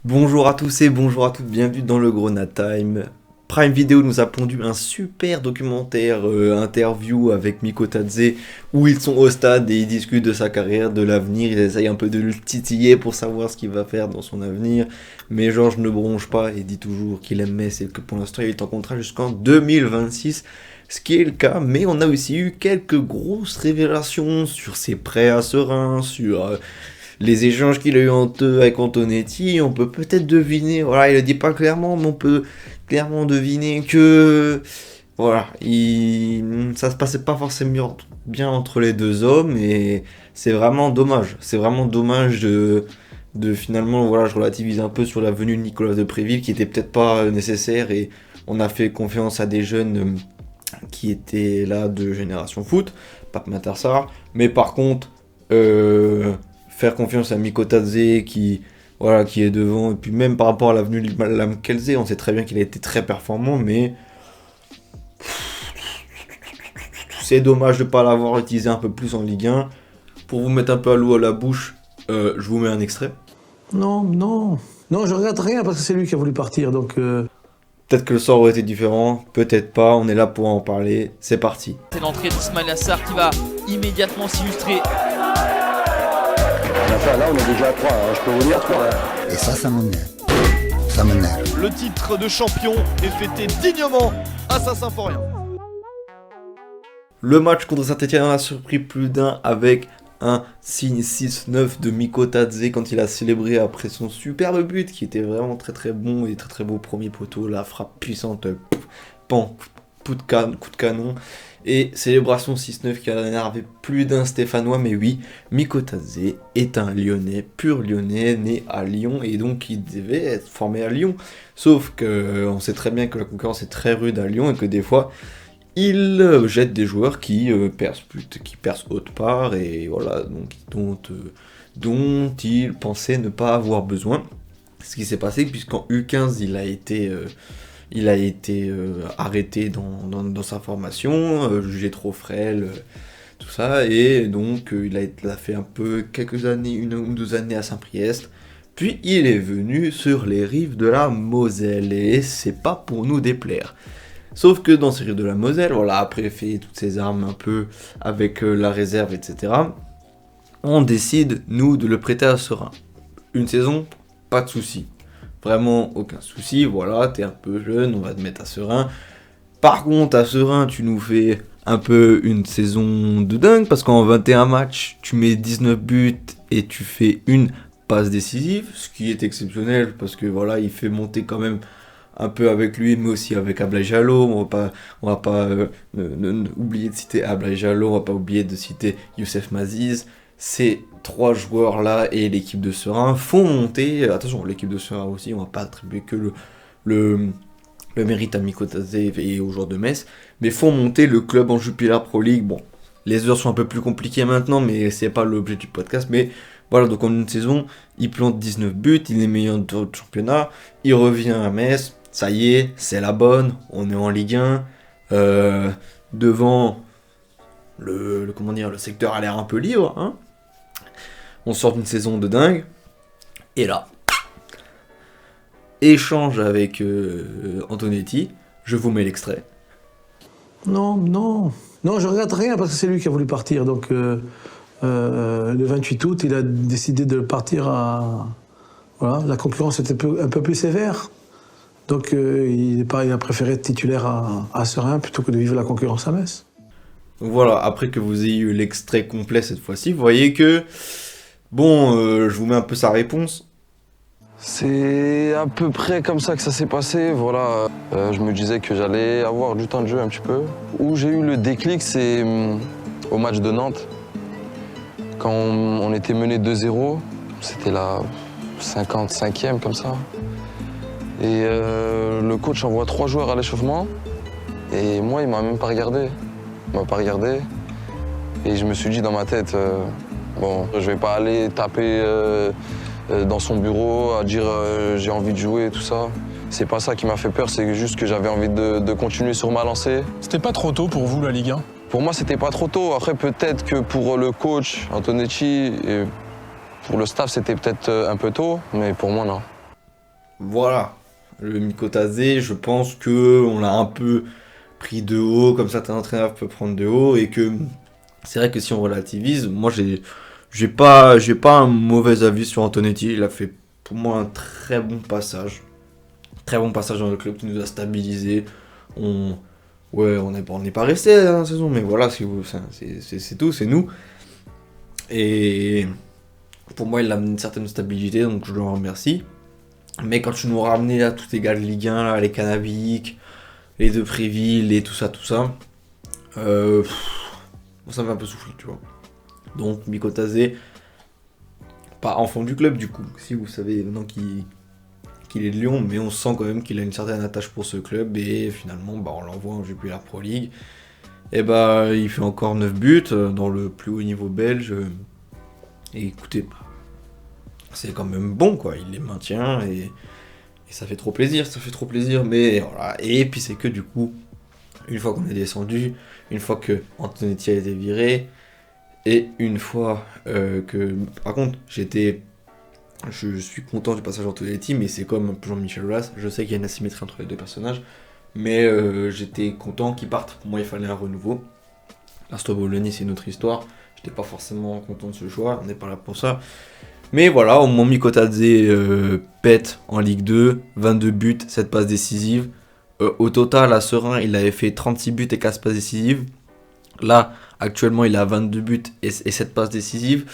Bonjour à tous et bonjour à toutes, bienvenue dans le Grenade Time. Prime Video nous a pondu un super documentaire interview avec Miko Tadze où ils sont au stade et ils discutent de sa carrière, de l'avenir, ils essayent un peu de le titiller pour savoir ce qu'il va faire dans son avenir. Mais Georges ne bronche pas et dit toujours qu'il aime Metz et que pour l'instant il est en contrat jusqu'en 2026. Ce qui est le cas, mais on a aussi eu quelques grosses révélations sur ses prêts à Serein, sur les échanges qu'il a eu avec Antonetti. On peut peut-être deviner, voilà, il le dit pas clairement, mais on peut clairement deviner que voilà, ça se passait pas forcément bien entre les deux hommes et c'est vraiment dommage. C'est vraiment dommage de finalement, voilà, je relativise un peu sur la venue de Nicolas Depréville qui était peut-être pas nécessaire et on a fait confiance à des jeunes qui étaient là de Génération Foot, Pape Matar, mais par contre, faire confiance à Miko Tadze qui est devant, et puis même par rapport à l'avenue de Lam Kelze, on sait très bien qu'il a été très performant, mais c'est dommage de ne pas l'avoir utilisé un peu plus en Ligue 1. Pour vous mettre un peu à l'eau à la bouche, je vous mets un extrait. Non, je regrette rien parce que c'est lui qui a voulu partir, donc... Peut-être que le sort aurait été différent, peut-être pas, on est là pour en parler, c'est parti. C'est l'entrée d'Ismail Assar qui va immédiatement s'illustrer. Là, on est déjà à 3, je peux vous dire 3. Et ça m'énerve. Ça m'énerve. Le titre de champion est fêté dignement à Saint-Symphorien. Le match contre Saint-Etienne en a surpris plus d'un avec un signe 6-9 de Miko Tadze quand il a célébré après son superbe but qui était vraiment très très bon et très très beau premier poteau, la frappe puissante, coup de canon et célébration 6-9 qui a énervé plus d'un Stéphanois. Mais oui, Miko Tadze est un Lyonnais, pur Lyonnais, né à Lyon et donc il devait être formé à Lyon, sauf que on sait très bien que la concurrence est très rude à Lyon et que des fois il jette des joueurs qui percent haute part et voilà, donc dont il pensait ne pas avoir besoin. Ce qui s'est passé puisqu'en U15 il a été arrêté dans sa formation, jugé trop frêle, tout ça, et donc il a fait un peu quelques années, 1 ou 2 années à Saint-Priest. Puis il est venu sur les rives de la Moselle et c'est pas pour nous déplaire. Sauf que dans ces rives de la Moselle, voilà, après fait toutes ces armes un peu avec la réserve, etc., on décide, nous, de le prêter à Serein. Une saison, pas de souci. Vraiment, aucun souci, voilà, t'es un peu jeune, on va te mettre à Serein. Par contre, à Serein, tu nous fais un peu une saison de dingue, parce qu'en 21 matchs, tu mets 19 buts et tu fais une passe décisive, ce qui est exceptionnel, parce que voilà, il fait monter quand même un peu avec lui, mais aussi avec Ablaye Jallo. On va pas oublier de citer Ablaye Jallo, on va pas oublier de citer Youssef Maziz. Ces 3 joueurs-là et l'équipe de Serein font monter, attention, l'équipe de Serein aussi, on va pas attribuer que le mérite à Miko Tadze et aux joueurs de Metz, mais font monter le club en Jupiler Pro League. Bon, les heures sont un peu plus compliquées maintenant, mais c'est pas l'objet du podcast, mais voilà, donc en une saison, il plante 19 buts, il est meilleur de championnat, il revient à Metz. Ça y est, c'est la bonne, on est en Ligue 1, devant le secteur a l'air un peu libre, hein. On sort d'une saison de dingue, et là, échange avec Antonetti, je vous mets l'extrait. Non, je regrette rien parce que c'est lui qui a voulu partir, donc le 28 août, il a décidé de partir à... Voilà, la concurrence était un peu plus sévère. Donc il a préféré être titulaire à Serein plutôt que de vivre la concurrence à Metz. Donc voilà, après que vous ayez eu l'extrait complet cette fois-ci, vous voyez que, je vous mets un peu sa réponse. C'est à peu près comme ça que ça s'est passé, voilà. Je me disais que j'allais avoir du temps de jeu un petit peu. Où j'ai eu le déclic, c'est au match de Nantes. Quand on était mené 2-0, c'était la 55e comme ça. Et le coach envoie 3 joueurs à l'échauffement. Et moi, il m'a même pas regardé. Et je me suis dit dans ma tête, je vais pas aller taper dans son bureau, à dire j'ai envie de jouer et tout ça. C'est pas ça qui m'a fait peur, c'est juste que j'avais envie de continuer sur ma lancée. C'était pas trop tôt pour vous, la Ligue 1? Pour moi, c'était pas trop tôt. Après, peut-être que pour le coach, Antonetti, et pour le staff, c'était peut-être un peu tôt, mais pour moi, non. voilà, le Mikotadze, je pense que on l'a un peu pris de haut, comme certains entraîneurs peuvent prendre de haut, et que c'est vrai que si on relativise, moi j'ai pas un mauvais avis sur Antonetti. Il a fait pour moi un très bon passage. Très bon passage dans le club qui nous a stabilisé. On n'est pas resté dans la saison, mais voilà, c'est tout, c'est nous. Et pour moi, il a amené une certaine stabilité, donc je le remercie. Mais quand tu nous ramenais là, tous les gars de Ligue 1, là, les Canabiques, les De Préville et tout ça, ça m'a un peu soufflé, tu vois. Donc Mikotadze, pas enfant du club du coup, si vous savez maintenant qu'il est de Lyon, mais on sent quand même qu'il a une certaine attache pour ce club, et finalement on l'envoie en Jupiler Pro League. Et il fait encore 9 buts dans le plus haut niveau belge. Et écoutez, c'est quand même bon quoi, il les maintient et ça fait trop plaisir, mais voilà. Et puis c'est que du coup, une fois qu'on est descendu, une fois que Antonetti a été viré, et une fois que... Par contre, je suis content du passage d'Antonetti, mais c'est comme un peu Jean-Michel Aulas, je sais qu'il y a une asymétrie entre les deux personnages, mais j'étais content qu'il parte. Pour moi, il fallait un renouveau. L'Asto Bologna, c'est une autre histoire. J'étais pas forcément content de ce choix, on n'est pas là pour ça. Mais voilà, au moins Mikotadze pète en Ligue 2, 22 buts, 7 passes décisives. Au total, à Serein, il avait fait 36 buts et 4 passes décisives. Là, actuellement, il a 22 buts et 7 passes décisives.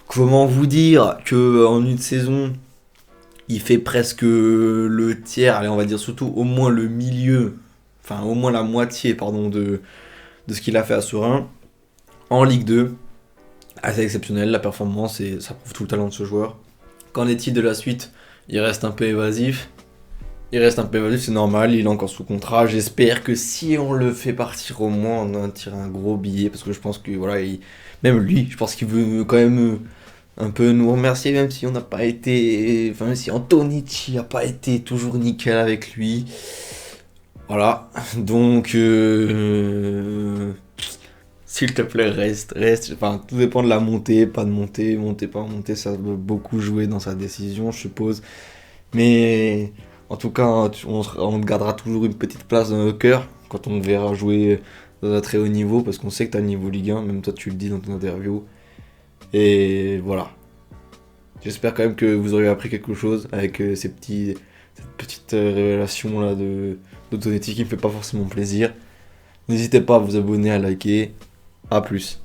Comment vous dire qu'en une saison, il fait presque le tiers, allez, on va dire surtout au moins le milieu, enfin au moins la moitié, pardon, de ce qu'il a fait à Serein. En Ligue 2, assez exceptionnel, la performance, et ça prouve tout le talent de ce joueur. Qu'en est-il de la suite? Il reste un peu évasif, c'est normal, il est encore sous contrat. J'espère que si on le fait partir, au moins on en tire un gros billet, parce que je pense que voilà, même lui, je pense qu'il veut quand même un peu nous remercier, même si on n'a pas été, enfin même si Antonetti n'a pas été toujours nickel avec lui. Voilà, donc s'il te plaît, reste. Enfin, tout dépend de la montée, pas de montée, pas montée, ça va beaucoup jouer dans sa décision, je suppose. Mais en tout cas, on te gardera toujours une petite place dans nos cœurs quand on te verra jouer dans un très haut niveau, parce qu'on sait que tu as le niveau Ligue 1, même toi tu le dis dans ton interview. Et voilà. J'espère quand même que vous aurez appris quelque chose avec cette petite révélation là d'Antonetti qui me fait pas forcément plaisir. N'hésitez pas à vous abonner, à liker. A plus.